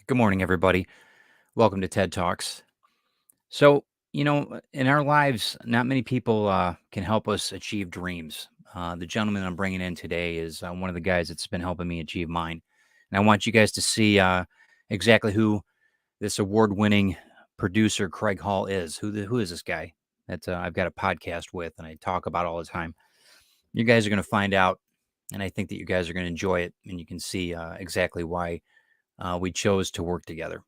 Good morning, everybody. Welcome to TED Talks. So, in our lives, not many people can help us achieve dreams. The gentleman I'm bringing in today is one of the guys that's been helping me achieve mine. And I want you guys to see exactly who this award winning producer, Craig Hall, is. Who is this guy that I've got a podcast with and I talk about all the time? You guys are going to find out. And I think that you guys are going to enjoy it. And you can see exactly why we chose to work together.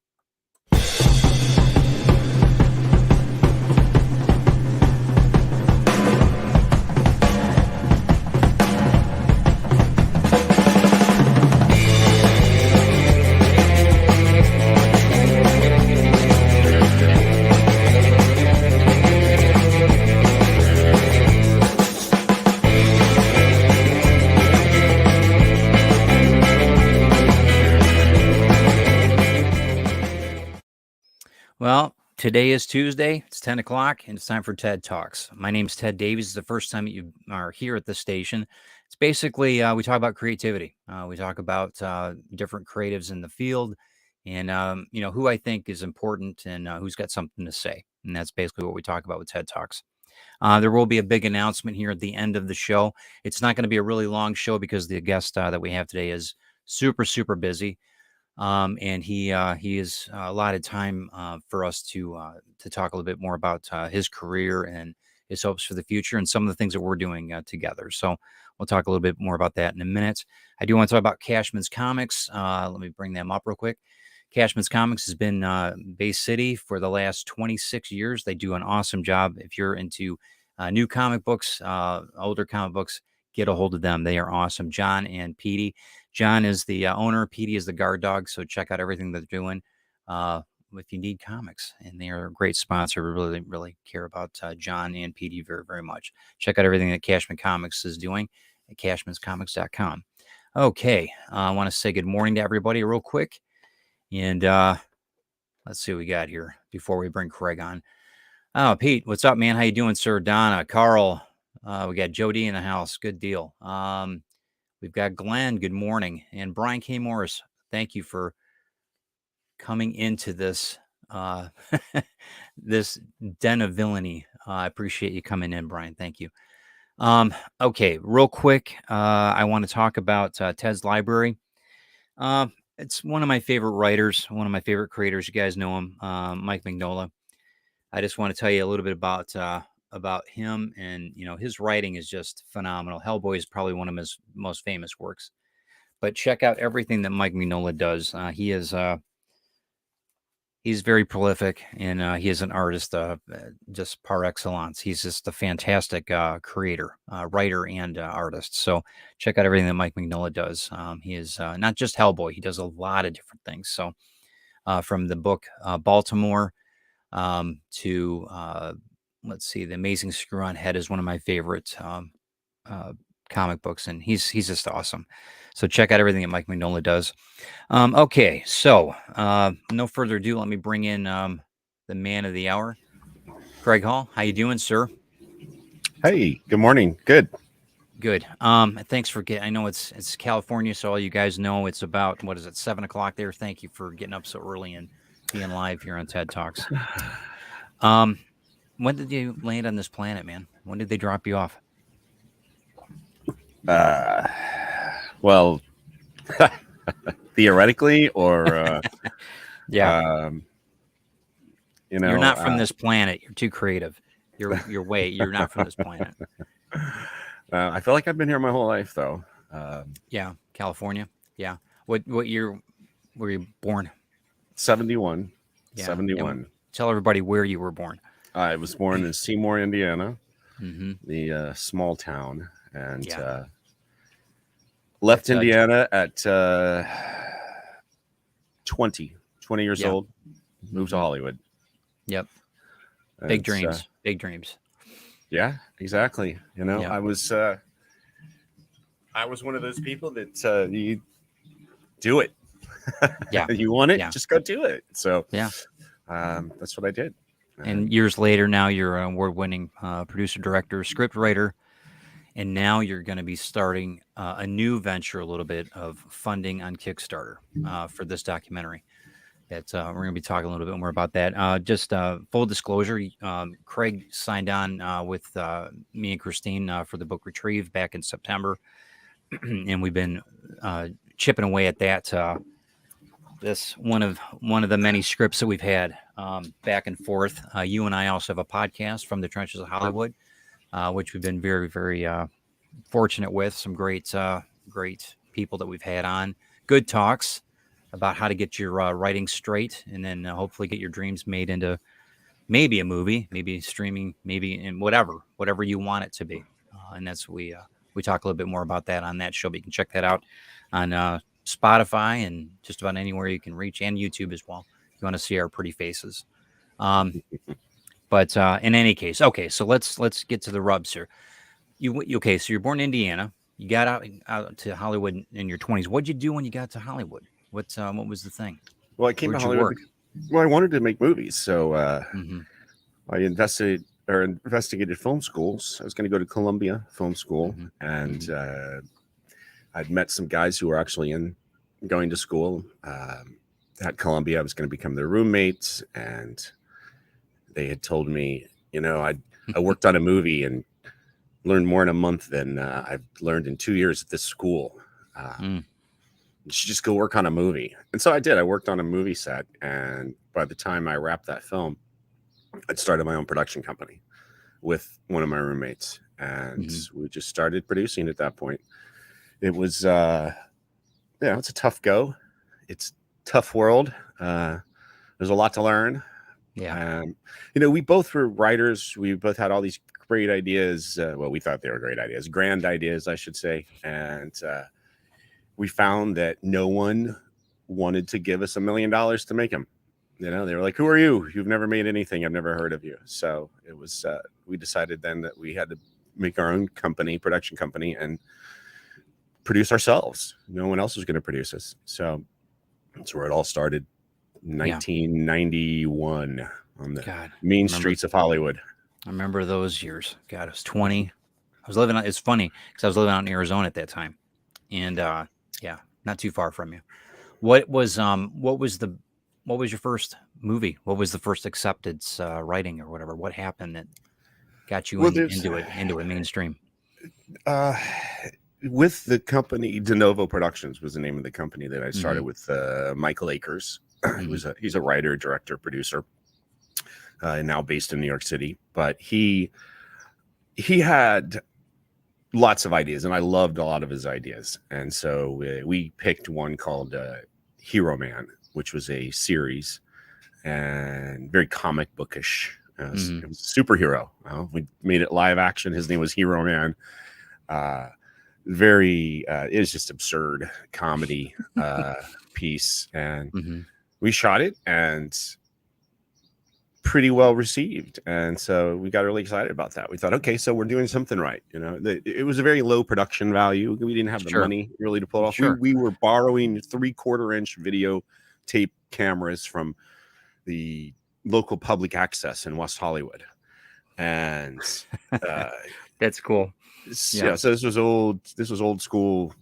Well, today is Tuesday. It's 10 o'clock, and it's time for TED Talks. My name's Ted Davies. It's the first time that you are here at this station. It's basically, we talk about creativity. We talk about different creatives in the field and, who I think is important and who's got something to say. And that's basically what we talk about with TED Talks. There will be a big announcement here at the end of the show. It's not going to be a really long show because the guest that we have today is super, super busy. And he is allotted time for us to talk a little bit more about his career and his hopes for the future and some of the things that we're doing together. So we'll talk a little bit more about that in a minute. I do want to talk about Cashman's Comics. Let me bring them up real quick. Cashman's Comics has been Bay City for the last 26 years. They do an awesome job. If you're into new comic books, older comic books, get a hold of them. They are awesome. John and Petey. John is the owner. Petey is the guard dog. So check out everything they're doing if you need comics. And they are a great sponsor. We really, really care about John and Petey very, very much. Check out everything that Cashman Comics is doing at cashmanscomics.com. Okay. I want to say good morning to everybody real quick. And let's see what we got here before we bring Craig on. Oh, Pete, what's up, man? How you doing, sir? Donna, Carl, we got Jody in the house. Good deal. We've got Glenn. Good morning. And Brian K. Morris, thank you for coming into this this den of villainy. I appreciate you coming in, Brian. Thank you. Okay, real quick, I want to talk about Ted's Library. It's one of my favorite writers, one of my favorite creators. You guys know him, Mike Mignola. I just want to tell you a little bit about him, and his writing is just phenomenal. Hellboy is probably one of his most famous works, but check out everything that Mike Mignola does. He's very prolific, and he is an artist just par excellence. He's just a fantastic creator, writer, and artist. So check out everything that Mike Mignola does. He is not just Hellboy; he does a lot of different things. So from the book Baltimore to let's see, The Amazing Screw-On Head is one of my favorite comic books, and he's just awesome. So check out everything that Mike Mignola does. Okay, so no further ado, let me bring in the man of the hour, Craig Hall. How you doing, sir? Hey, good morning. Good. Good. Thanks for getting. I know it's California, so all you guys know it's about 7 o'clock there. Thank you for getting up so early and being live here on TED Talks. When did you land on this planet, man? When did they drop you off? Well, theoretically, or yeah, you're not from this planet. You're too creative. You're not from this planet. I feel like I've been here my whole life, though. Yeah, California. Yeah. What year were you born? 71. Yeah. 71. Tell everybody where you were born. I was born in Seymour, Indiana, Mm-hmm. the small town, and left Indiana at 20 years old. Moved to Hollywood. Yep. Big dreams. Big dreams. Yeah, exactly. Yep. I was one of those people that you do it. Yeah. You want it, just go do it. So yeah, that's what I did. And years later, now you're an award-winning producer, director, script writer, and now you're going to be starting a new venture, a little bit of funding on Kickstarter for this documentary. that we're going to be talking a little bit more about that. Just full disclosure, Craig signed on with me and Christine for the book Retrieve back in September, and we've been chipping away at that. This one of the many scripts that we've had back and forth. You and I also have a podcast, From the Trenches of Hollywood, which we've been very, very fortunate with. Some great people that we've had on. Good talks about how to get your writing straight, and then hopefully get your dreams made into maybe a movie, maybe streaming, maybe in whatever you want it to be. And that's we talk a little bit more about that on that show. But you can check that out on Spotify and just about anywhere you can reach, and YouTube as well, if you want to see our pretty faces. But in any case, okay, so let's get to the rubs here. Okay? So you're born in Indiana. You got out to Hollywood in your 20s. What'd you do when you got to Hollywood? What was the thing? Well, I came Where'd to you Hollywood. Well, I wanted to make movies, so I investigated film schools. I was going to go to Columbia Film School, and I'd met some guys who were actually going to school at Columbia. I was going to become their roommates, and they had told me, I worked on a movie and learned more in a month than I've learned in 2 years at this school. You should just go work on a movie. And so I did. I worked on a movie set, and by the time I wrapped that film, I'd started my own production company with one of my roommates, and we just started producing at that point. It was it's a tough go. It's a tough world. There's a lot to learn. We both were writers. We both had all these great ideas. We thought they were great ideas, grand ideas, I should say. And we found that no one wanted to give us $1 million to make them. They were like, "Who are you? You've never made anything. I've never heard of you." So it was, we decided then that we had to make our own production company, and produce ourselves. No one else was going to produce us. So that's where it all started. 1991 on the mean streets of Hollywood. I remember those years. God, I was 20. It's funny because I was living out in Arizona at that time, and not too far from you. What was your first movie? What was the first acceptance writing or whatever? What happened that got you into it mainstream? With the company, De Novo Productions was the name of the company that I started with. Michael Akers. He's a writer, director, producer, now based in New York City. But he had lots of ideas, and I loved a lot of his ideas. And so we picked one called Hero Man, which was a series and very comic bookish. It was a superhero. We made it live action. His name was Hero Man. It was just absurd comedy piece, and we shot it, and pretty well received. And so we got really excited about that. We thought, okay, so we're doing something right. It was a very low production value. We didn't have the money really to pull it off. We were borrowing 3/4-inch video tape cameras from the local public access in West Hollywood, and that's cool. So this was old school,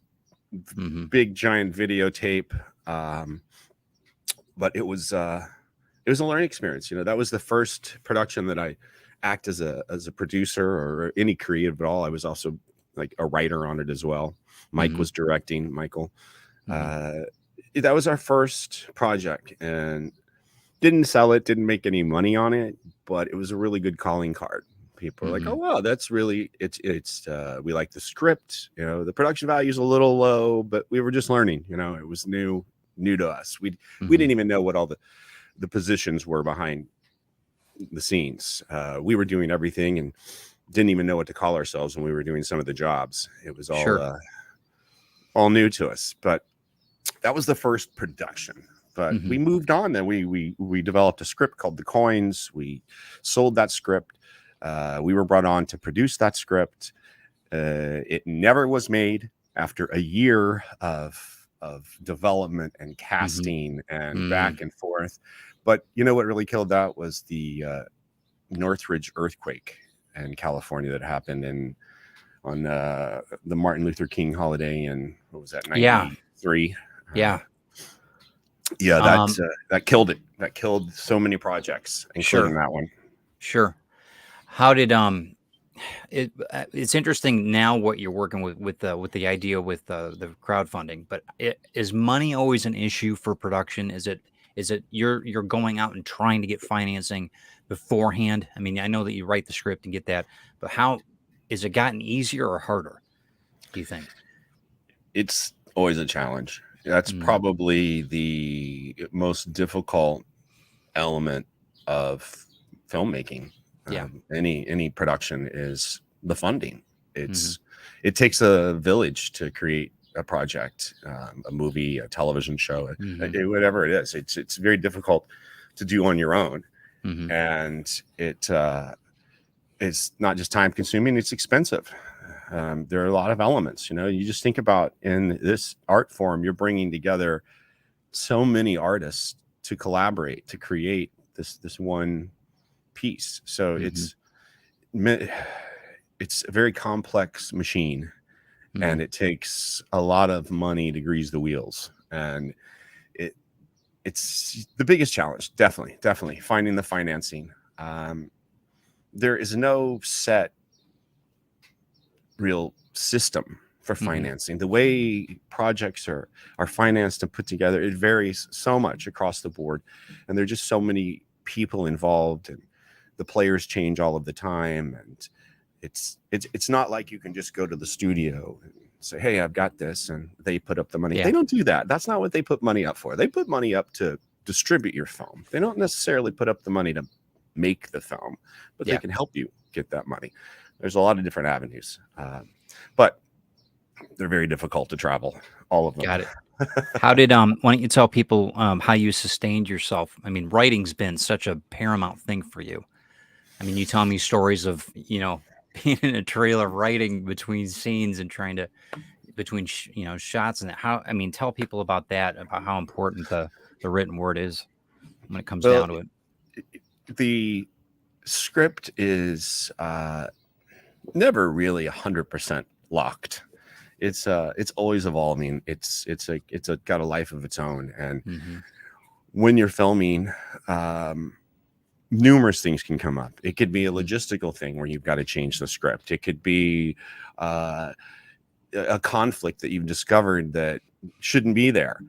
big giant videotape. But it was a learning experience. That was the first production that I act as a producer or any creative at all. I was also like a writer on it as well. Mike was directing. Michael. That was our first project, and didn't sell it, didn't make any money on it, but it was a really good calling card. People are like, "Oh wow, that's really it's we like the script. The production value is a little low, but we were just learning. It was new to us. We didn't even know what all the positions were behind the scenes. We were doing everything and didn't even know what to call ourselves when we were doing some of the jobs. It was all new to us. But that was the first production. But we moved on. Then we developed a script called The Coins. We sold that script. We were brought on to produce that script. It never was made after a year of development and casting and back and forth. But what really killed that was the Northridge earthquake in California that happened on the Martin Luther King holiday in, what was that, 93? Yeah, Um, that killed it. That killed so many projects, including sure, that one. sure. How did it's interesting now what you're working with the idea with the crowdfunding, but is money always an issue for production? Is it you're going out and trying to get financing beforehand? I mean, I know that you write the script and get that, but how is it gotten easier or harder, do you think? It's always a challenge. That's Mm, probably the most difficult element of filmmaking. yeah. Any production is the funding. Hmm. It takes a village to create a project, a movie, a television show, Hmm. whatever it is. It's very difficult to do on your own, Hmm. and it's not just time consuming; it's expensive. There are a lot of elements. You just think about in this art form, you're bringing together so many artists to collaborate to create this one piece. So Hmm. it's a very complex machine, Hmm. and it takes a lot of money to grease the wheels. And it it's the biggest challenge, definitely finding the financing. There is no set real system for Hmm. financing. The way projects are financed and put together, it varies so much across the board, and there are just so many people involved, and the players change all of the time. And it's not like you can just go to the studio and say, "Hey, I've got this," and they put up the money. They Yeah. don't do that. That's not what they put money up for. They put money up to distribute your film. They don't necessarily put up the money to make the film, but they Yeah. can help you get that money. There's a lot of different avenues, but they're very difficult to travel, all of them. Got it. How did why don't you tell people how you sustained yourself? I mean, writing's been such a paramount thing for you. I mean, you tell me stories of, being in a trailer writing between scenes and trying to between shots, and how I mean, tell people about that, about how important the written word is when it comes Well, down to it. the script is never really 100% locked. It's always evolving. It's got a life of its own. And Mhm. when you're filming, um, numerous things can come up. It could be a Mhm. logistical thing where you've got to change the script. It could be uh, a conflict that you've discovered that shouldn't be there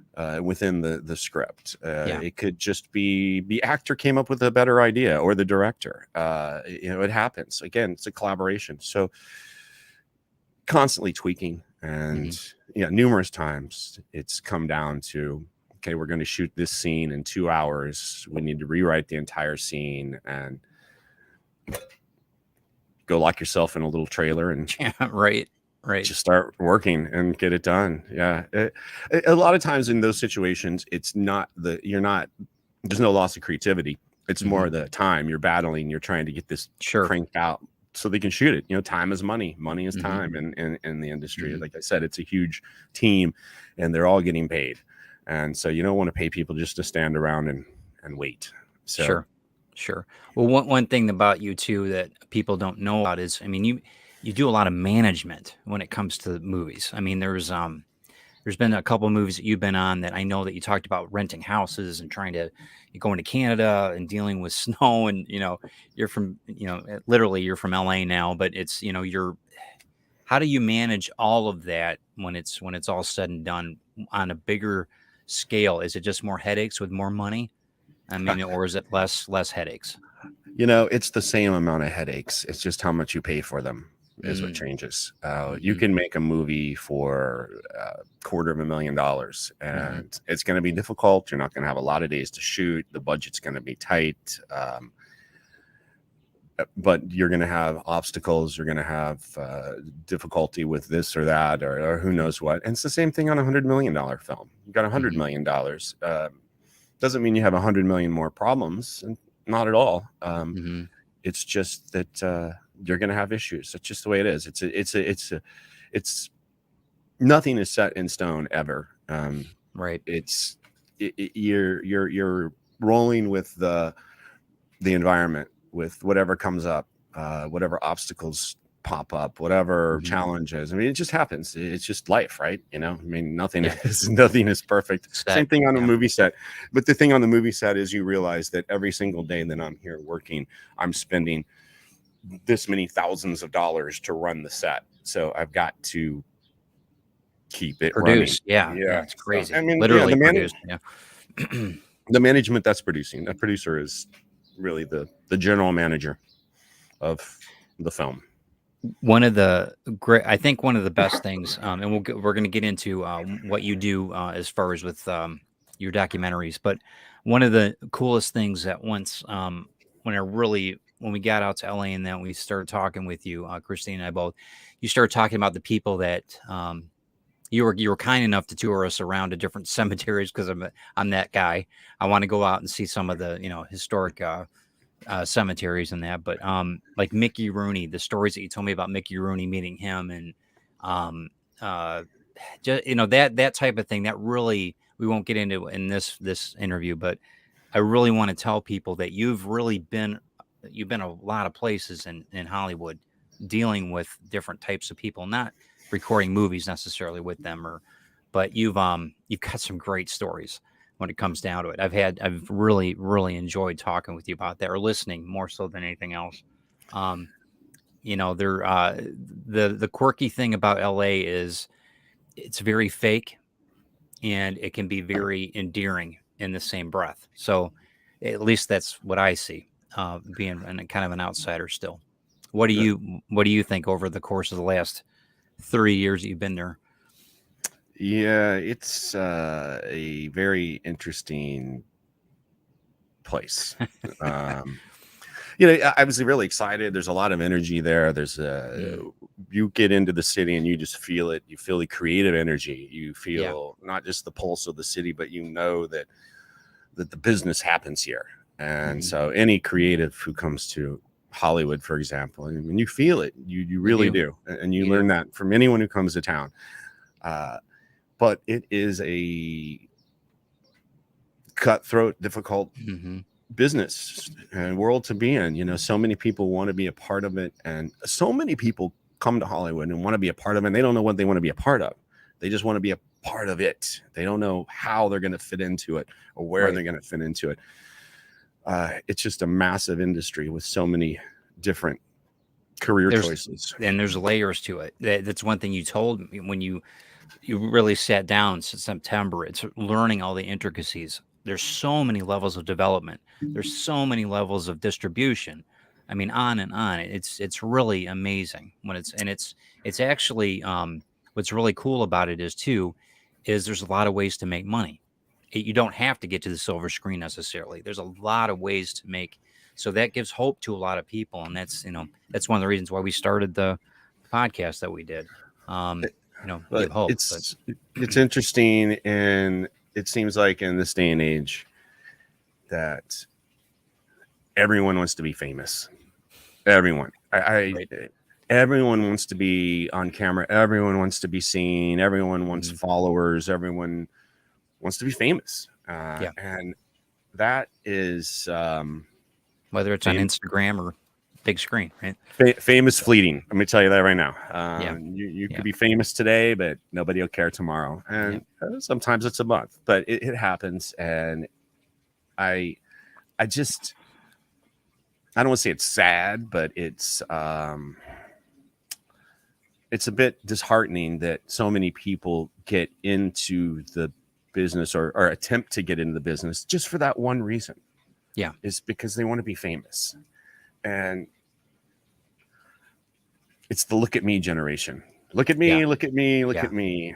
within the script. Yeah. It could just be the actor came up with a better idea, or the director. It happens. Again, it's a collaboration. So constantly tweaking, Mhm. and yeah, numerous times it's come down to, okay, we're going to shoot this scene in 2 hours. We need to rewrite the entire scene, and go lock yourself in a little trailer and Yeah, right. Right. just start working and get it done. Yeah. A lot of times in those situations, it's not you're not, there's no loss of creativity. It's Mhm. more the time you're battling. You're trying to get this Sure. cranked out so they can shoot it. Time is money. Money is Mhm. time in the industry. Mhm. Like I said, it's a huge team, and they're all getting paid. And so you don't want to pay people just to stand around and wait. So Sure, sure. Well, one thing about you too that people don't know about is, I mean, you do a lot of management when it comes to movies. I mean, there's been a couple of movies that you've been on that I know that you talked about renting houses and trying to going to Canada and dealing with snow, and you're from literally you're from LA now, but it's you're how do you manage all of that when it's all said and done on a bigger scale? Is it just more headaches with more money? I mean, or is it less headaches? It's the same amount of headaches. It's just how much you pay for them is what Mm, changes. You mhm, can make a movie for $250,000, mhm, and it's going to be difficult. You're not going to have a lot of days to shoot. The budget's going to be tight. But you're going to have obstacles. You're going to have difficulty with this or that, or who knows what. And it's the same thing on $100 million film. You got mhm, $100 million. Doesn't mean you have 100 million more problems, and not at all. mhm. It's just that you're going to have issues. That's just the way it is. It's nothing is set in stone ever. Right. It's you're rolling with the environment, with whatever comes up, whatever obstacles pop up, whatever challenges. I mean, it just happens. It's just life, right? You know, I mean, nothing is perfect. Same thing on a movie set. But the thing on the movie set is you realize that every single day that I'm here working, I'm spending this many thousands of dollars to run the set. So I've got to keep it running. Yeah, it's crazy. So, I mean, literally produce. The management that's producing, the producer is really the general manager of the film. I think one of the best things, and we're going to get into what you do as far as with your documentaries, but one of the coolest things that when we got out to LA and then we started talking with you, Christine and I both, you started talking about the people that you were kind enough to tour us around to different cemeteries, because I'm that guy. I want to go out and see some of the historic cemeteries and that, but like Mickey Rooney, the stories that you told me about Mickey Rooney, meeting him, and just, that type of thing, that really, we won't get into in this interview, but I really want to tell people that you've been a lot of places in Hollywood, dealing with different types of people, not recording movies necessarily with them, but you've got some great stories when it comes down to it. I've really, really enjoyed talking with you about that, or listening more so than anything else. The quirky thing about LA is it's very fake, and it can be very endearing in the same breath. So at least that's what I see, being kind of an outsider still. What do you think over the course of the last 30 years that you've been there? Yeah, it's a very interesting place. I was really excited. There's a lot of energy there. There's you get into the city and you just feel it. You feel the creative energy. You feel not just the pulse of the city, but you know that the business happens here. And so any creative who comes to Hollywood, for example, I mean, you feel it. You really do. And you learn that from anyone who comes to town. But it is a cutthroat, difficult business and world to be in. So many people want to be a part of it, and so many people come to Hollywood and want to be a part of it, and they don't know what they want to be a part of. They just want to be a part of it. They don't know how they're going to fit into it or where they're going to fit into it. It's just a massive industry with so many different career choices, and there's layers to it. That's one thing you told me when you really sat down since September. It's learning all the intricacies. There's so many levels of development. There's so many levels of distribution. I mean, on and on. It's really amazing when it's actually what's really cool about it is there's a lot of ways to make money. You don't have to get to the silver screen necessarily. There's a lot of ways to make. So that gives hope to a lot of people, and that's one of the reasons why we started the podcast that we did. Give hope. It's interesting, and it seems like in this day and age that everyone wants to be famous. Everyone. Everyone wants to be on camera. Everyone wants to be seen. Everyone wants followers. Everyone wants to be famous. And that is whether it's on Instagram or big screen, right? Famous fleeting. Let me tell you that right now. You could be famous today, but nobody will care tomorrow. And sometimes it's a month, but it happens. And I don't want to say it's sad, but it's a bit disheartening that so many people get into the business or attempt to get into the business just for that one reason. Yeah, is because they want to be famous. And it's the look at me generation. Look at me, look at me, look at me.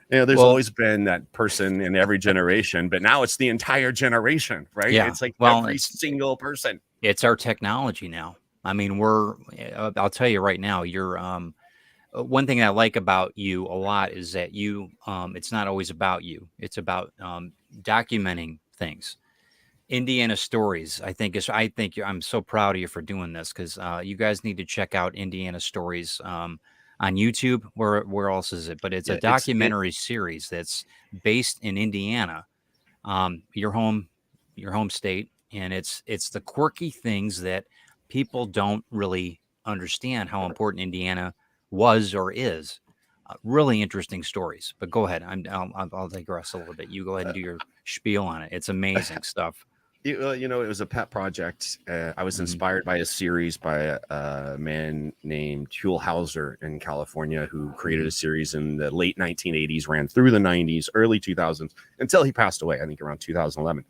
There's always been that person in every generation, but now it's the entire generation, right? Yeah. It's like every single person. It's our technology now. I mean, I'll tell you right now, you're one thing I like about you a lot is that it's not always about you. It's about documenting things. Indiana Stories, I'm so proud of you for doing this, because you guys need to check out Indiana Stories on YouTube. Where else is it? But it's a documentary series that's based in Indiana, your home state, and it's the quirky things that people don't really understand how important Indiana was or is. Really interesting stories. But go ahead. I'll digress a little bit. You go ahead and do your spiel on it. It's amazing stuff. It was a pet project. I was Mhm. inspired by a series by a man named Huell Hauser in California, who created Mhm. a series in the late 1980s, ran through the 90s, early 2000s, until he passed away, I think around 2011.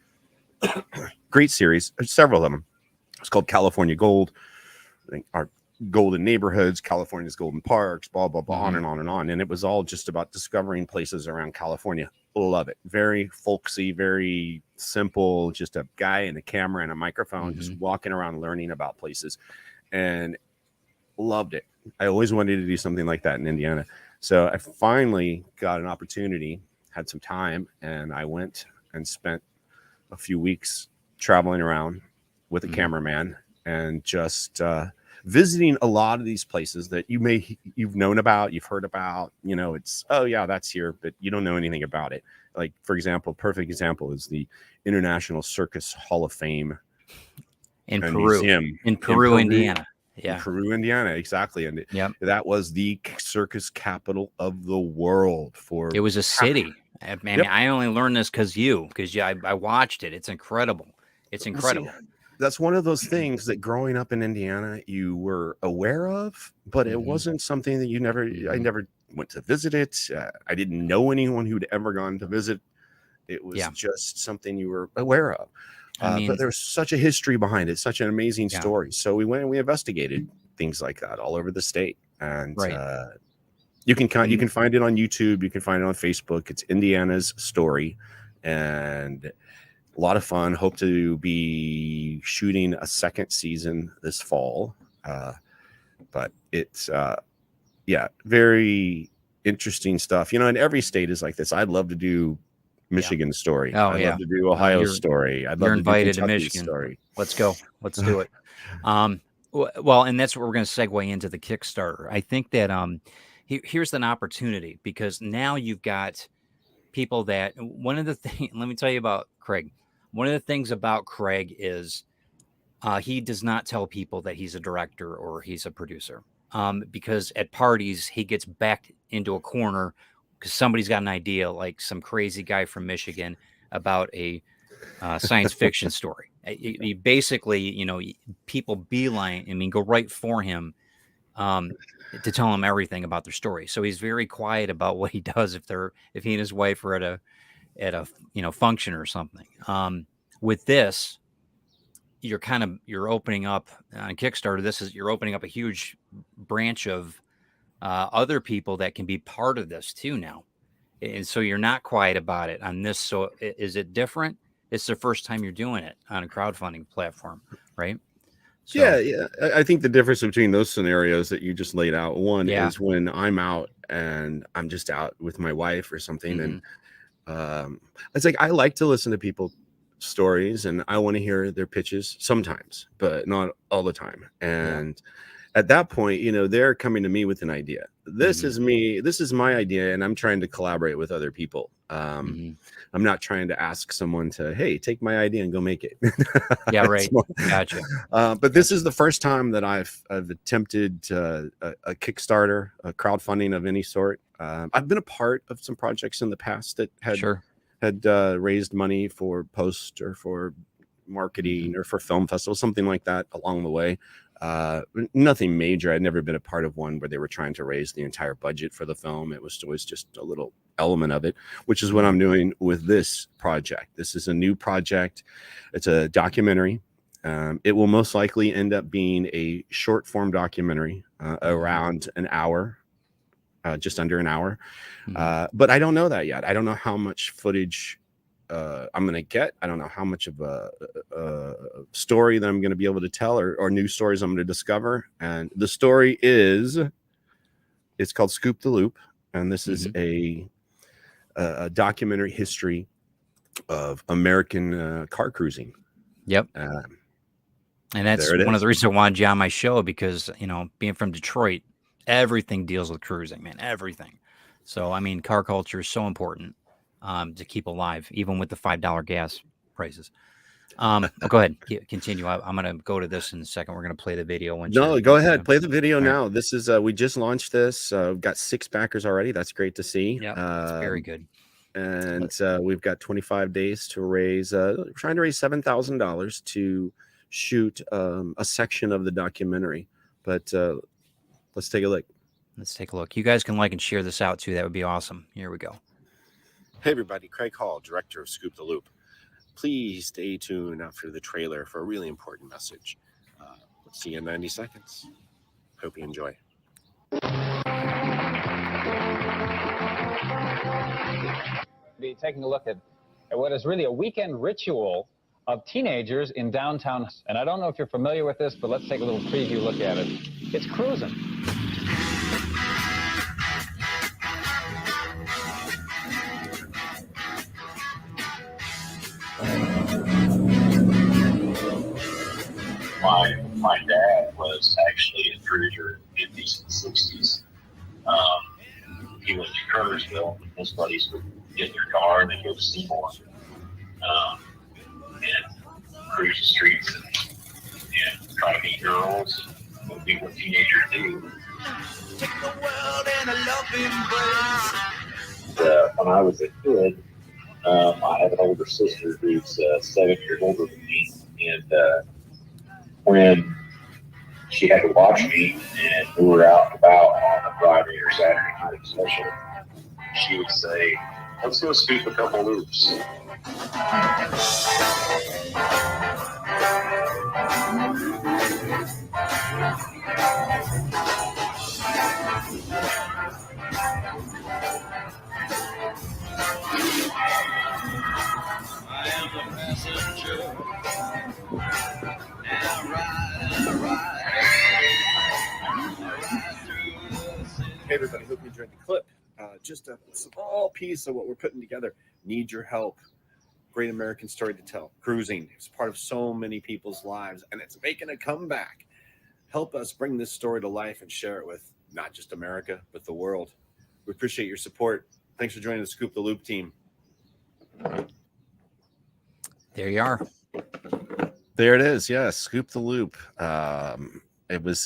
Great series, several of them. It's called California Gold. I think our golden neighborhoods, California's golden parks, blah, blah, blah, on Mhm. and on and on. And it was all just about discovering places around California. Love it. Very folksy, very simple. Just a guy and a camera and a microphone, just Mhm. walking around learning about places, and loved it. I always wanted to do something like that in Indiana. So I finally got an opportunity, had some time, and I went and spent a few weeks traveling around with a Mhm. cameraman and just visiting a lot of these places that you've known about, you've heard about. It's, oh yeah, that's here, but you don't know anything about it. Like, for example, perfect example is the International Circus Hall of Fame In and Peru. Museum In in Peru, Peru. Indiana. In Yeah. Peru, Indiana, exactly. And Yep. that was the circus capital of the world It for was a half. city. I mean, Yep. I only learned this because I watched it. It's incredible. It's Well, see, incredible. that's one of those things that growing up in Indiana, you were aware of, but it Mhm. wasn't something that I Mhm. never went to visit it. I didn't know anyone who'd ever gone to visit. It was Yeah. just something you were aware of. I But mean, there's such a history behind it, such an amazing yeah. story. So we went and we investigated things like that all over the state. And Right. you And can find it on YouTube. You can find it on Facebook. It's Indiana's Story. And a lot of fun. Hope to be shooting a second season this fall. But it's, yeah, very interesting stuff. And every state is like this. I'd love to do yeah. Michigan's story. Oh, I'd love yeah. to do Well, Ohio's story. I'd you're love to do invited to Kentucky's Michigan. story. Let's go. Let's do it. Um, well, and that's what we're going to segue into the Kickstarter. I think that here's an opportunity because now you've got people that one of the things. Let me tell you about Craig. One of the things about Craig is he does not tell people that he's a director or he's a producer because at parties he gets backed into a corner because somebody's got an idea, like some crazy guy from Michigan about a science fiction story. He basically, people beeline, I mean, go right for him um, to tell him everything about their story. So he's very quiet about what he does if he and his wife are at a function or something. With this, you're opening up on Kickstarter. You're opening up a huge branch of other people that can be part of this too now, and so you're not quiet about it on this. So is it different? It's the first time you're doing it on a crowdfunding platform, right? Yeah, So yeah. I think the difference between those scenarios that you just laid out, one yeah, is when I'm out and I'm just out with my wife or something, and hmm it's like I like to listen to people stories and I want to hear their pitches sometimes, but not all the time. yeah, And at that point, they're coming to me with an idea. hmm This is my idea, and I'm trying to collaborate with other people. hmm I'm not trying to ask someone to, hey, take my idea and go make it. yeah, It's right. more- Gotcha, but this gotcha. is the first time that I've attempted a Kickstarter, a crowdfunding of any sort. I've been a part of some projects in the past that Sure. had raised money for post or for hmm marketing or for film festivals, something like that along the way. Nothing major. I'd never been a part of one where they were trying to raise the entire budget for the film. It was always just a little element of it, which is what hmm I'm doing with this project. This is a new project. It's a documentary. It will most likely end up being a short form documentary hmm around an hour, just under an hour. hmm But I don't know that yet. I don't know how much footage I'm going to get. I don't know how much of a story that I'm going to be able to tell or new stories I'm going to discover. And the story it's called Scoop the Loop. And this is hmm a documentary history of American car cruising. Yep. Uh, And that's there it one of is. the reasons I wanted you on my show because, being from Detroit, everything deals with cruising, man, everything. So, I mean, car culture is so important to keep alive, even with the $5 gas prices. Go ahead. Continue. I'm going to go to this in a second. We're going to play the video once No, you're. go ahead. Play the video All right. now. This is we just launched this. We've got 6 backers already. That's great to see. Yeah, it's very good. And we've got 25 days to raise. Trying to raise $7,000 to shoot a section of the documentary. But let's take a look. Let's take a look. You guys can like and share this out too. That would be awesome. Here we go. Hey everybody, Craig Hall, director of Scoop the Loop. Please stay tuned after the trailer for a really important message. Let's see you in 90 seconds. Hope you enjoy. Be taking a look at what is really a weekend ritual of teenagers in downtown. And I don't know if you're familiar with this, but let's take a little preview look at it. It's cruising. My dad was actually a cruiser in the 60s. He went to Kernersville. His buddies would get their car and they'd go to Seymour and cruise the streets and try to meet girls and would do what teenagers do. Take the world in a loving embrace. When I was a kid, I have an older sister who's 7 years older than me, and when she had to watch me and we were out and about on a Friday or Saturday night especially, she would say, let's go scoop a couple loops. I am the passenger. Hey everybody, hope you enjoyed the clip. Just a small piece of what we're putting together. Need your help. Great American story to tell. Cruising. It's part of so many people's lives, and it's making a comeback. Help us bring this story to life and share it with not just America, but the world. We appreciate your support. Thanks for joining the Scoop the Loop team. There you are. There it is. Yeah, Scoop the Loop. It was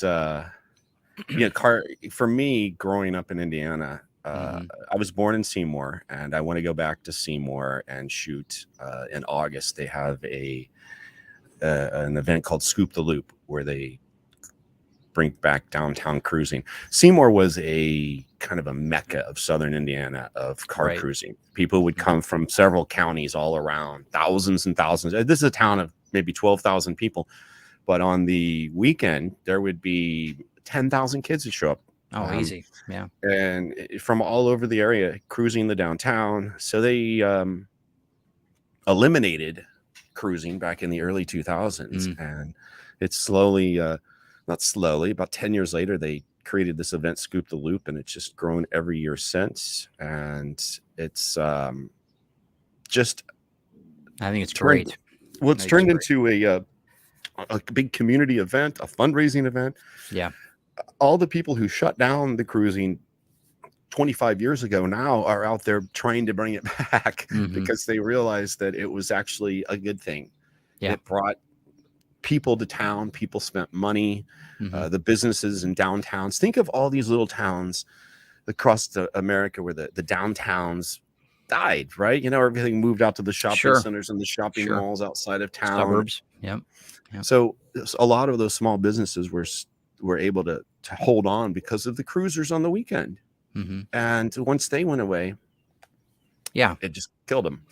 for me growing up in Indiana. I was born in Seymour, and I want to go back to Seymour and shoot in August. They have an event called Scoop the Loop where they bring back downtown cruising. Seymour was a kind of a mecca of southern Indiana of car cruising. People would come from several counties all around, thousands and thousands. This is a town of maybe 12,000 people, but on the weekend there would be 10,000 kids that show up. Oh, easy. Yeah. And from all over the area cruising the downtown. So they eliminated cruising back in the early 2000s, and it's slowly, not slowly, about 10 years later, they created this event, Scoop the Loop, and it's just grown every year since. And it's just, I think it's great. Well, it's turned into a big community event, a fundraising event. Yeah. All the people who shut down the cruising 25 years ago now are out there trying to bring it back because they realized that it was actually a good thing. Yeah. It brought people to town. People spent money. The businesses in downtowns. Think of all these little towns across America where the downtowns died, right? You know, everything moved out to the shopping centers and the shopping malls outside of town. Suburbs. Yep. So a lot of those small businesses were able to hold on because of the cruisers on the weekend. And once they went away, it just killed them.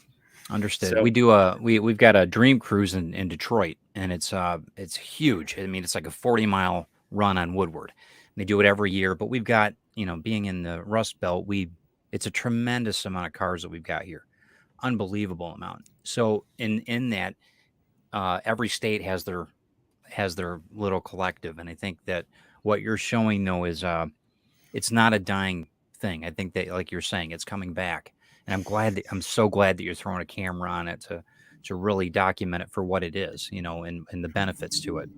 Understood. So, we've got a dream cruise in Detroit, and it's huge. I mean, it's like a 40-mile run on Woodward. They do it every year, but we've got, being in the Rust Belt, it's a tremendous amount of cars that we've got here. Unbelievable amount. So in that, every state has their little collective. And I think that what you're showing though is it's not a dying thing. I think that, like you're saying, it's coming back. And I'm so glad that you're throwing a camera on it to really document it for what it is, and the benefits to it.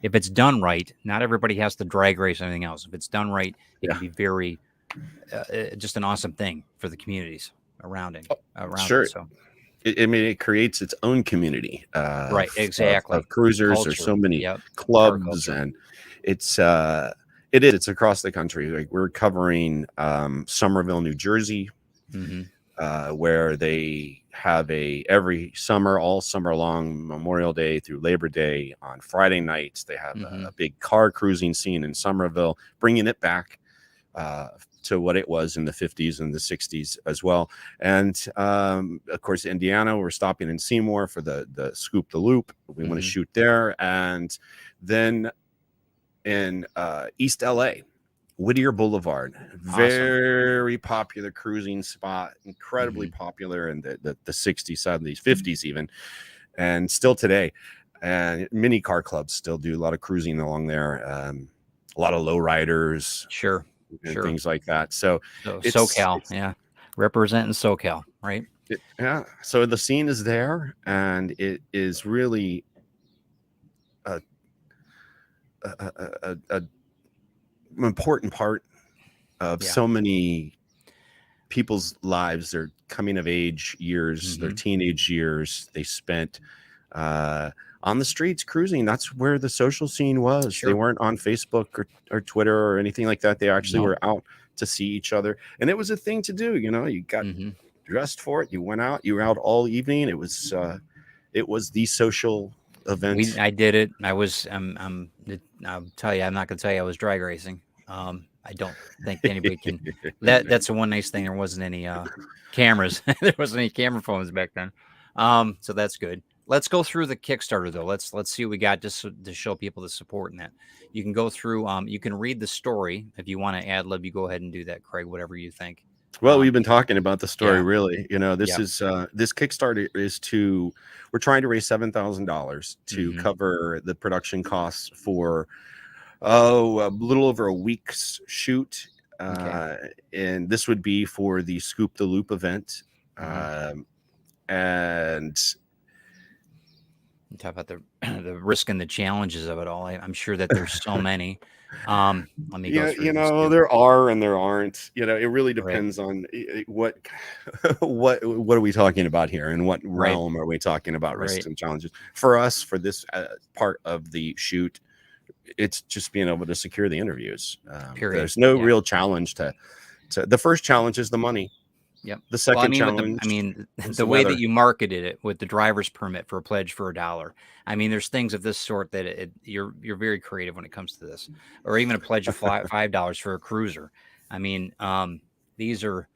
If it's done right, not everybody has to drag race or anything else. If it's done right, it can be very just an awesome thing for the communities around it. Sure. So I mean, it creates its own community Right, exactly. of cruisers. There's Culture. so many Yep. Car clubs, culture. and it's across the country. Like we're covering Somerville, New Jersey, where they have every summer, all summer long, Memorial Day through Labor Day, on Friday nights they have a big car cruising scene in Somerville, bringing it back to what it was in the 50s and the 60s as well. And of course, Indiana, we're stopping in Seymour for the Scoop the Loop. We want to shoot there. And then in East LA, Whittier Boulevard, very popular cruising spot, incredibly popular in the 60s, 70s, 50s even, and still today. And many car clubs still do a lot of cruising along there. A lot of lowriders. Sure. And things like that. So SoCal, representing SoCal, right? So the scene is there, and it is really a important part of so many people's lives. Their coming of age years, their teenage years, they spent on the streets cruising. That's where the social scene was. They weren't on Facebook or Twitter or anything like that. They actually were out to see each other, and it was a thing to do. You got dressed for it. You went out. You were out all evening. It was the social event. I did it. I'll tell you, I'm not going to tell you I was drag racing. I don't think anybody can. That's the one nice thing. There wasn't any cameras. There wasn't any camera phones back then. So that's good. Let's go through the Kickstarter though. Let's see what we got just to show people the support in that. You can go through. You can read the story if you want to ad lib. You go ahead and do that, Craig. Whatever you think. Well, we've been talking about the story, really. This is this Kickstarter is we're trying to raise $7,000 to cover the production costs for a little over a week's shoot, and this would be for the Scoop the Loop event, and talk about the risk and the challenges of it all. I'm sure that there's so many. Let me go through there are and there aren't. It really depends on what are we talking about here, and what realm are we talking about risks and challenges. For us, for this part of the shoot, it's just being able to secure the interviews. There's no real challenge to the first challenge is the money. Yep. The second challenge. The way that you marketed it with the driver's permit for a pledge for $1. There's things of this sort that you're very creative when it comes to this, or even a pledge of $5 for a cruiser. These are,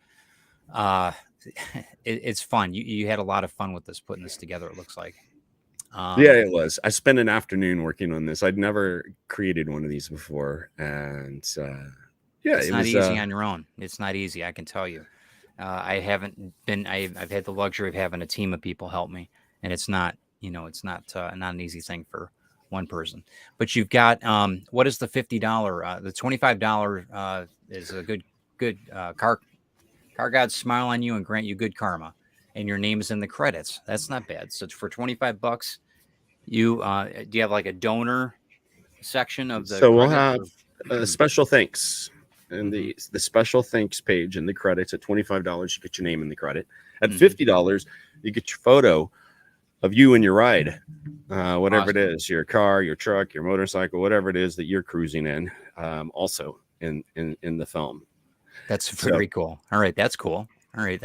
it's fun. You had a lot of fun with this, putting this together. It looks like. It was. I spent an afternoon working on this. I'd never created one of these before, and it's not easy on your own. It's not easy. I can tell you. I've had the luxury of having a team of people help me, and it's not not an easy thing for one person. But you've got what is the $50? The $25 is a good car gods smile on you and grant you good karma, and your name is in the credits. That's not bad. So for $25, you do you have like a donor section of the? So we'll have a special thanks. And the special thanks page in the credits at $25, you get your name in the credit. At $50, you get your photo of you and your ride, whatever it is, your car, your truck, your motorcycle, whatever it is that you're cruising in, also in the film. That's very cool. All right, that's cool. All right,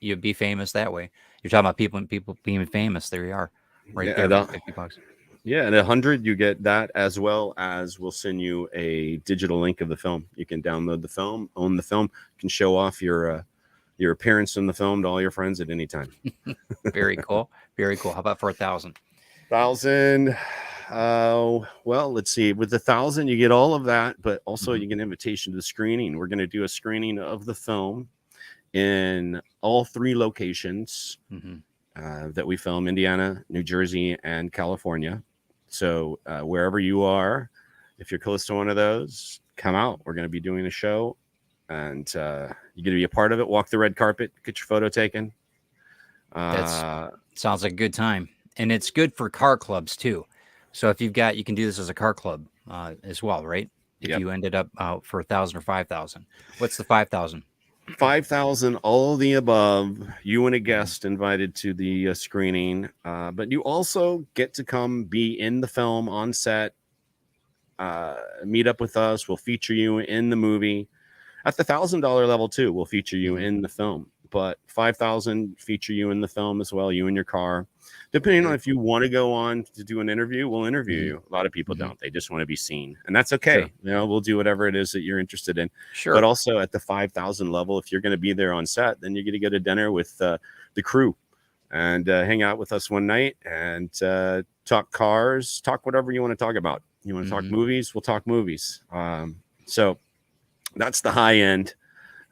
you'd be famous that way. You're talking about people being famous. There you are, right there. $50. Yeah, and 100, you get that, as well as we'll send you a digital link of the film. You can download the film, own the film, you can show off your appearance in the film to all your friends at any time. Very cool. Very cool. How about for 1,000? 1,000. Well, let's see. With 1,000, you get all of that, but also you get an invitation to the screening. We're going to do a screening of the film in all 3 locations that we film: Indiana, New Jersey, and California. So wherever you are, if you're close to one of those, come out. We're going to be doing a show, and you're going to be a part of it. Walk the red carpet, get your photo taken. That sounds like a good time, and it's good for car clubs too. So if you can do this as a car club as well, right? If you ended up for 1,000 or 5,000, what's the 5,000? 5,000, all of the above. You and a guest invited to the screening, but you also get to come be in the film on set. Meet up with us. We'll feature you in the movie. At the $1,000 level too, we'll feature you in the film. But 5,000 feature you in the film as well. You in your car. Depending on if you want to go on to do an interview, we'll interview you. A lot of people don't. They just want to be seen, and that's okay. Sure. You know, we'll do whatever it is that you're interested in. Sure. But also at the 5,000 level, if you're going to be there on set, then you're going to get a dinner with the crew and hang out with us one night and talk cars, talk whatever you want to talk about. You want to talk movies? We'll talk movies. So that's the high end,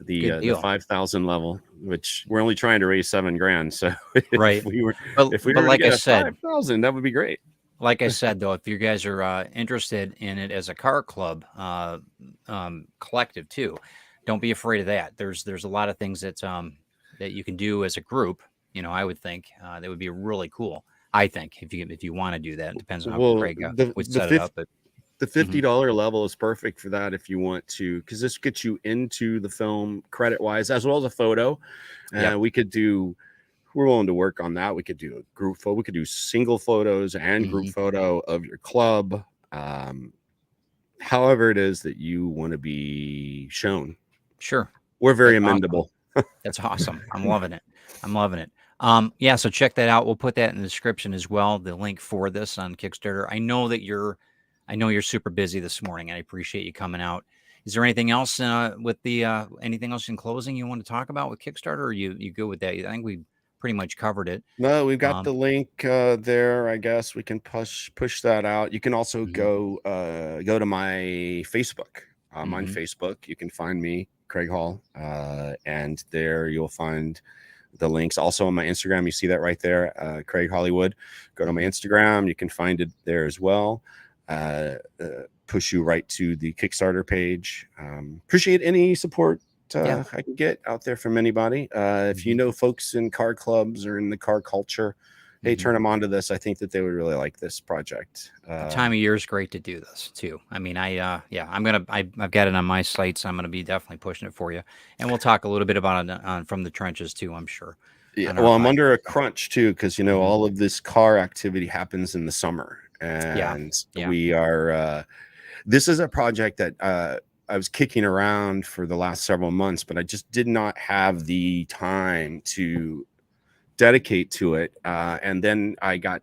the 5,000 level, which we're only trying to raise $7,000. So if we were like I said, 5,000, that would be great. Like I said, though, if you guys are interested in it as a car club collective too, don't be afraid of that. There's a lot of things that you can do as a group. You know, I would think that would be really cool. I think if you want to do that, it depends on how Craig would set it up. But the $50 level is perfect for that if you want to, because this gets you into the film credit wise as well as a photo. We're willing to work on that. We could do a group photo. We could do single photos and group photo of your club. However it is that you want to be shown. Sure. We're very amendable. Awesome. That's awesome. I'm loving it. Yeah, so check that out. We'll put that in the description as well, the link for this on Kickstarter. I know you're super busy this morning, and I appreciate you coming out. Is there anything else anything else in closing you want to talk about with Kickstarter, or you good with that? I think we pretty much covered it. No, we've got the link there. I guess we can push that out. You can also go to my Facebook. I'm on Facebook. You can find me, Craig Hall, and there you'll find the links. Also on my Instagram, you see that right there, Craig Hollywood. Go to my Instagram. You can find it there as well. Push you right to the Kickstarter page. Appreciate any support I can get out there from anybody. If you know folks in car clubs or in the car culture, hey, turn them on to this. I think that they would really like this project. The time of year is great to do this too. I mean, I've got it on my site, so I'm gonna be definitely pushing it for you, and we'll talk a little bit about it from the trenches too, I'm sure. Yeah, well, I'm under a crunch too, because all of this car activity happens in the summer, and we are. This is a project that I was kicking around for the last several months, but I just did not have the time to dedicate to it. And then I got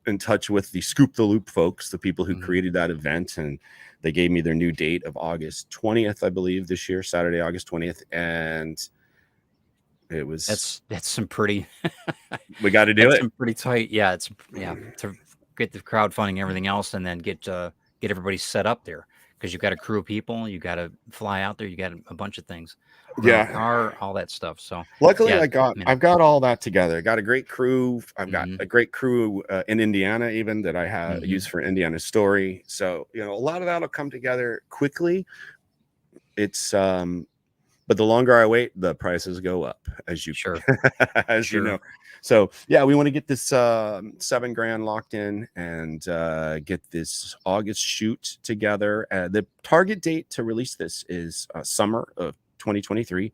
in touch with the Scoop the Loop folks, the people who created that event, and they gave me their new date of August 20th, I believe, this year, Saturday, August 20th. And it was that's some pretty we got to do it. Some pretty tight. Yeah, to get the crowdfunding and everything else, and then get everybody set up there. Because you've got a crew of people, you got to fly out there, you got a bunch of things, car, all that stuff. So luckily, I've got all that together. I got a great crew. I've got a great crew in Indiana, even that I have used for Indiana Story. So a lot of that'll come together quickly. It's but the longer I wait, the prices go up, as you you know. So we want to get this $7,000 locked in and get this August shoot together. The target date to release this is summer of 2023.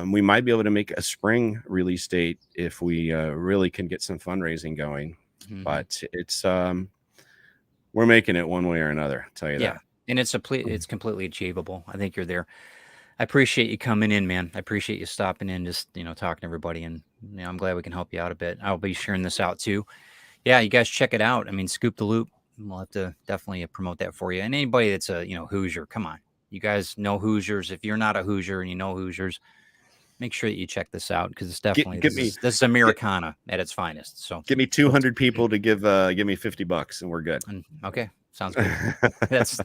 We might be able to make a spring release date if we really can get some fundraising going. But it's we're making it one way or another. I'll tell you that. And it's completely achievable. I think you're there. I appreciate you coming in, man. I appreciate you stopping in, just, talking to everybody. And, I'm glad we can help you out a bit. I'll be sharing this out too. Yeah, you guys check it out. I mean, Scoop the Loop. We'll have to definitely promote that for you. And anybody that's a, Hoosier, come on. You guys know Hoosiers. If you're not a Hoosier and you know Hoosiers, make sure that you check this out, because it's definitely, this is Americana at its finest. So give me 200 people to give me $50 and we're good. Okay. Sounds good. That's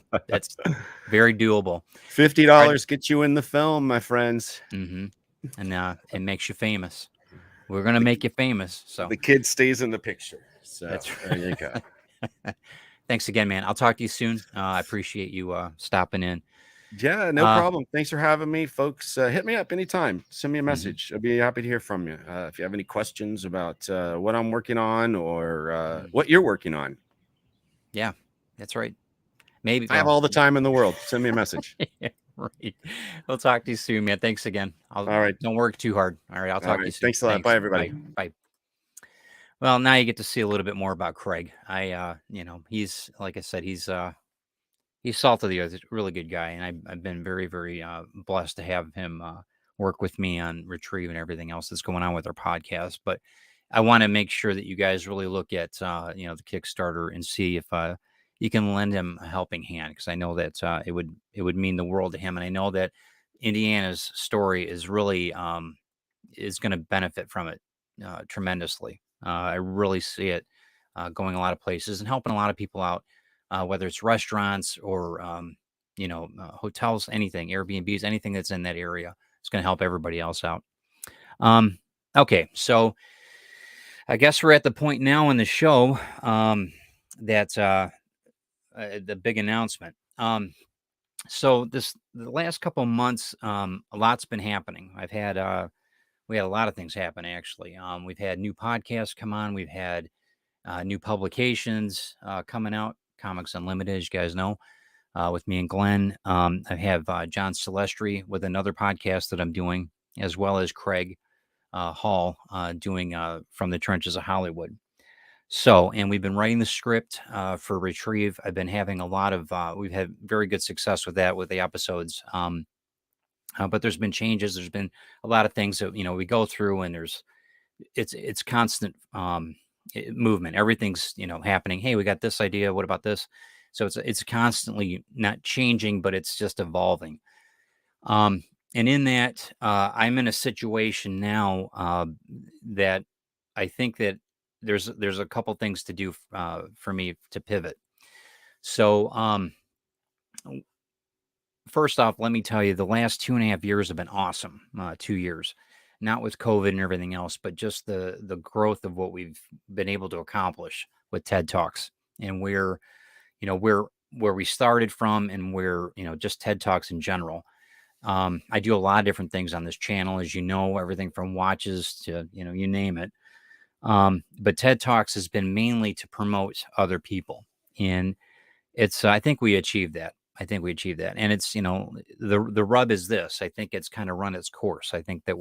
very doable. $50 gets you in the film, my friends. And it makes you famous. We're gonna make you famous. So the kid stays in the picture. So that's there you go. Thanks again, man. I'll talk to you soon. I appreciate you stopping in. Yeah, no problem. Thanks for having me, folks. Hit me up anytime. Send me a message. I'll be happy to hear from you. If you have any questions about what I'm working on or what you're working on. Yeah. That's right. Maybe I have all the time in the world. Send me a message. Right. We'll talk to you soon, man. Thanks again. All right. Don't work too hard. All right. I'll All talk to you right. soon. Thanks a lot. Thanks. Bye, everybody. Bye. Well, now you get to see a little bit more about Craig. He's, like I said, he's salt of the earth. He's a really good guy. And I've been very, very blessed to have him work with me on Retrieve and everything else that's going on with our podcast. But I want to make sure that you guys really look at, the Kickstarter and see if you can lend him a helping hand, because I know that it would mean the world to him. And I know that Indiana's story is really is going to benefit from it tremendously. I really see it going a lot of places and helping a lot of people out, whether it's restaurants or hotels, anything, Airbnbs, anything that's in that area. It's going to help everybody else out. Okay, so I guess we're at the point now in the show that the big announcement. So the last couple of months, a lot's been happening. We had a lot of things happen, actually. We've had new podcasts come on. We've had new publications coming out, Comics Unlimited, as you guys know, with me and Glenn. I have John Celestri with another podcast that I'm doing, as well as Craig Hall doing From the Trenches of Hollywood. So, and we've been writing the script for Retrieve. I've been having we've had very good success with that, with the episodes. But there's been changes. There's been a lot of things that, we go through, and it's constant movement. Everything's, happening. Hey, we got this idea. What about this? So it's constantly not changing, but it's just evolving. And in that, I'm in a situation now that I think that there's a couple things to do for me to pivot. So first off, let me tell you, the last 2.5 years have been awesome. 2 years, not with COVID and everything else, but just the growth of what we've been able to accomplish with TED Talks, and where we started from, and where, just TED Talks in general. I do a lot of different things on this channel, as you know, everything from watches to, you name it. But TED Talks has been mainly to promote other people. And I think we achieved that. And it's, the rub is this. I think it's kind of run its course. I think that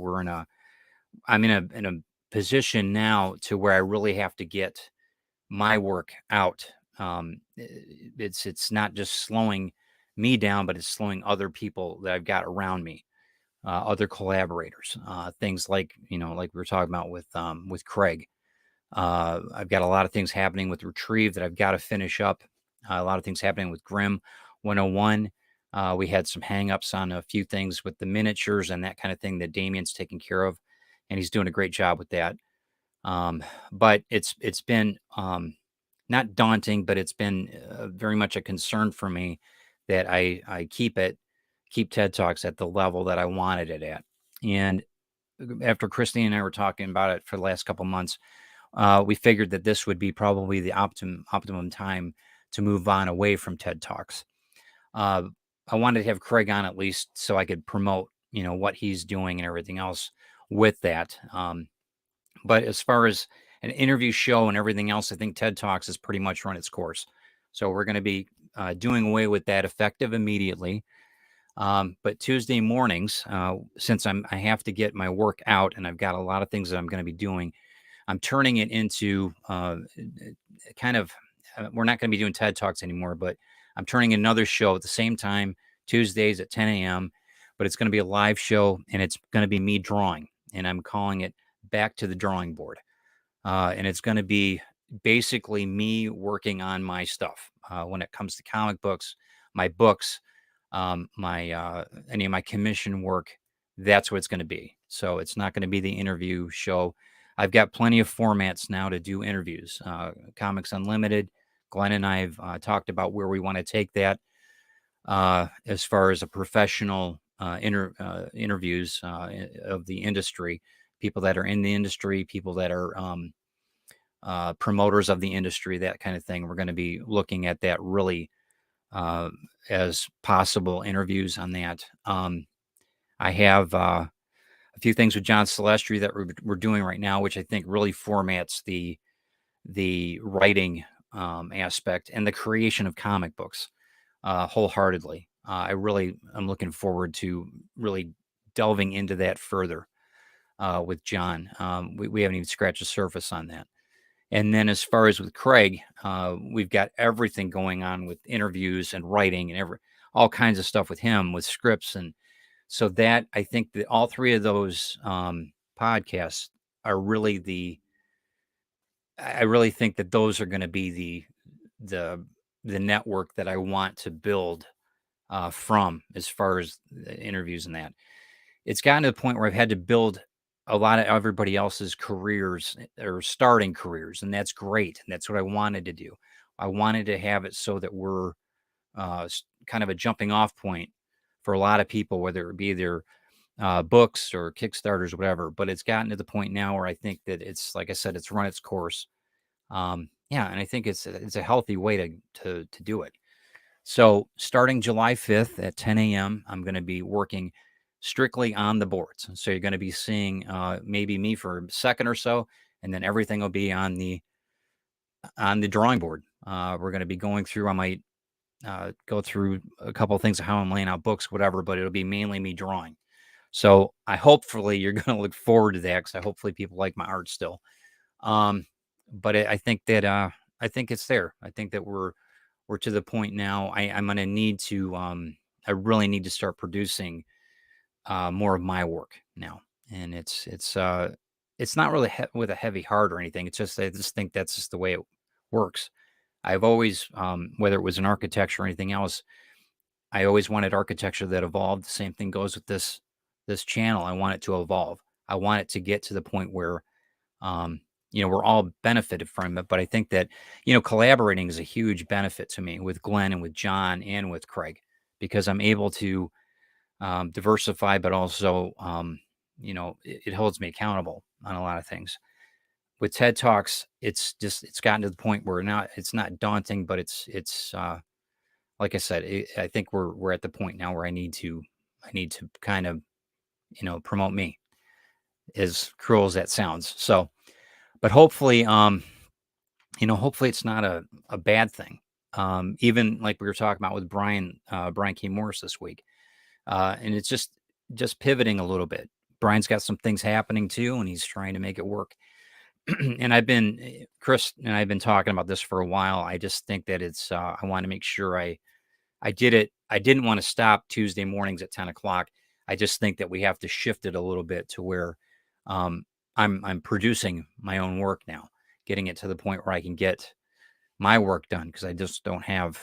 I'm in a position now to where I really have to get my work out. It's not just slowing me down, but it's slowing other people that I've got around me, other collaborators, things like, like we were talking about with Craig. I've got a lot of things happening with Retrieve that I've got to finish up. A lot of things happening with Grimm 101. We had some hangups on a few things with the miniatures and that kind of thing that Damien's taking care of, and he's doing a great job with that. But it's been not daunting, but it's been very much a concern for me that I keep TED Talks at the level that I wanted it at. And after Christine and I were talking about it for the last couple months, we figured that this would be probably the optimum time to move on away from TED Talks. I wanted to have Craig on at least so I could promote, what he's doing and everything else with that. But as far as an interview show and everything else, I think TED Talks has pretty much run its course. So we're going to be doing away with that effective immediately. But Tuesday mornings, since I have to get my work out, and I've got a lot of things that I'm going to be doing, I'm turning it into kind of, we're not going to be doing TED Talks anymore, but I'm turning another show at the same time, Tuesdays at 10 a.m., but it's going to be a live show, and it's going to be me drawing, and I'm calling it Back to the Drawing Board. And it's going to be basically me working on my stuff when it comes to comic books, my books, any of my commission work. That's what it's going to be. So it's not going to be the interview show. I've got plenty of formats now to do interviews. Comics Unlimited, Glenn and I have talked about where we want to take that as far as a professional interviews of the industry, people that are in the industry, people that are promoters of the industry, that kind of thing. We're going to be looking at that really as possible interviews on that. I have a few things with John Celestri that we're doing right now, which I think really formats the writing aspect and the creation of comic books wholeheartedly. I'm looking forward to really delving into that further with John. We haven't even scratched the surface on that. And then as far as with Craig, we've got everything going on with interviews and writing and all kinds of stuff with him, with scripts. And so that, I think that all three of those podcasts are really I really think that those are going to be the network that I want to build from, as far as the interviews and that. It's gotten to the point where I've had to build a lot of everybody else's careers or starting careers, and that's great. And that's what I wanted to do. I wanted to have it so that we're kind of a jumping off point for a lot of people, whether it be their books or Kickstarters or whatever. But it's gotten to the point now where I think that it's, like I said, it's run its course. Yeah, and I think it's a healthy way to do it. So starting July 5th at 10 a.m., I'm going to be working strictly on the boards. So you're going to be seeing maybe me for a second or so, and then everything will be on the drawing board. We're going to be going through. I might go through a couple of things of how I'm laying out books, whatever, but it'll be mainly me drawing. So hopefully you're going to look forward to that, because hopefully people like my art still. But I think that I think it's there. I think that we're to the point now. I'm going to need to. I really need to start producing more of my work now, and it's not really with a heavy heart or anything. It's just I just think that's just the way it works. I've always, whether it was in architecture or anything else, I always wanted architecture that evolved. The same thing goes with this channel. I want it to evolve. I want it to get to the point where, we're all benefited from it. But I think that, collaborating is a huge benefit to me with Glenn and with John and with Craig, because I'm able to diversify, but also, it holds me accountable on a lot of things. With TED Talks, it's gotten to the point where now it's not daunting, but it's like I said, I think we're at the point now where I need to kind of, promote me, as cruel as that sounds. So, but hopefully, hopefully it's not a bad thing. Even like we were talking about with Brian K. Morris this week. And it's just pivoting a little bit. Brian's got some things happening too, and he's trying to make it work. And Chris and I've been talking about this for a while. I just think that I want to make sure I did it. I didn't want to stop Tuesday mornings at 10 o'clock. I just think that we have to shift it a little bit to where I'm producing my own work now, getting it to the point where I can get my work done, because I just don't have,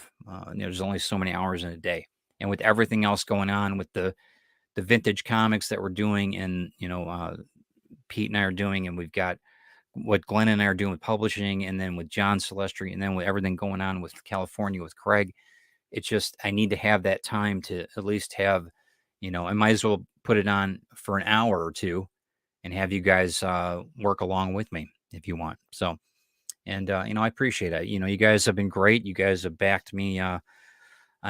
there's only so many hours in a day. And with everything else going on with the vintage comics that we're doing, and, Pete and I are doing, and we've got what Glenn and I are doing with publishing, and then with John Celestri, and then with everything going on with California with Craig, it's just, I need to have that time to at least have, I might as well put it on for an hour or two and have you guys work along with me if you want. So, and, I appreciate it. You guys have been great. You guys have backed me on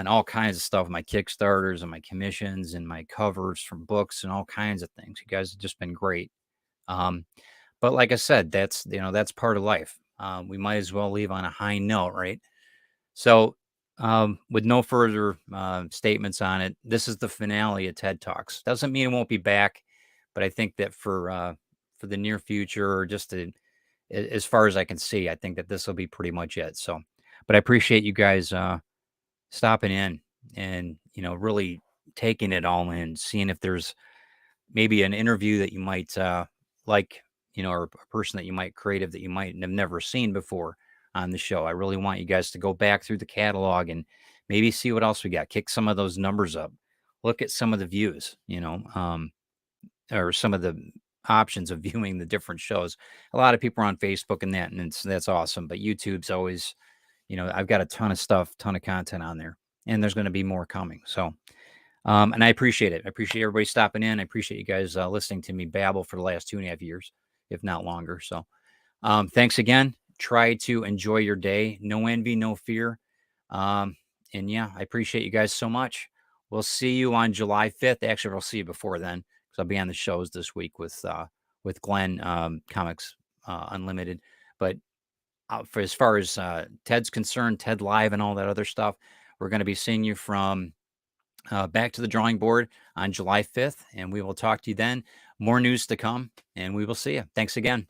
all kinds of stuff, my Kickstarters and my commissions and my covers from books and all kinds of things. You guys have just been great. But like I said, that's part of life. We might as well leave on a high note, right? So, with no further statements on it, this is the finale of TED Talks. Doesn't mean it won't be back, but I think that for the near future, or just as far as I can see, I think that this will be pretty much it. So, but I appreciate you guys stopping in and, really taking it all in, seeing if there's maybe an interview that you might like, or a person that you might creative that you might have never seen before on the show. I really want you guys to go back through the catalog and maybe see what else we got. Kick some of those numbers up. Look at some of the views, or some of the options of viewing the different shows. A lot of people are on Facebook and that, and that's awesome. But YouTube's always, I've got a ton of stuff, ton of content on there, and there's going to be more coming. So, and I appreciate it. I appreciate everybody stopping in. I appreciate you guys listening to me babble for the last 2.5 years, if not longer. So, thanks again. Try to enjoy your day. No envy, no fear. And yeah, I appreciate you guys so much. We'll see you on July 5th. Actually, we'll see you before then, because I'll be on the shows this week with Glenn, Comics Unlimited. But for as far as Ted's concerned, TED Live and all that other stuff, we're going to be seeing you from back to the drawing board on July 5th, and we will talk to you then. More news to come, and we will see you. Thanks again.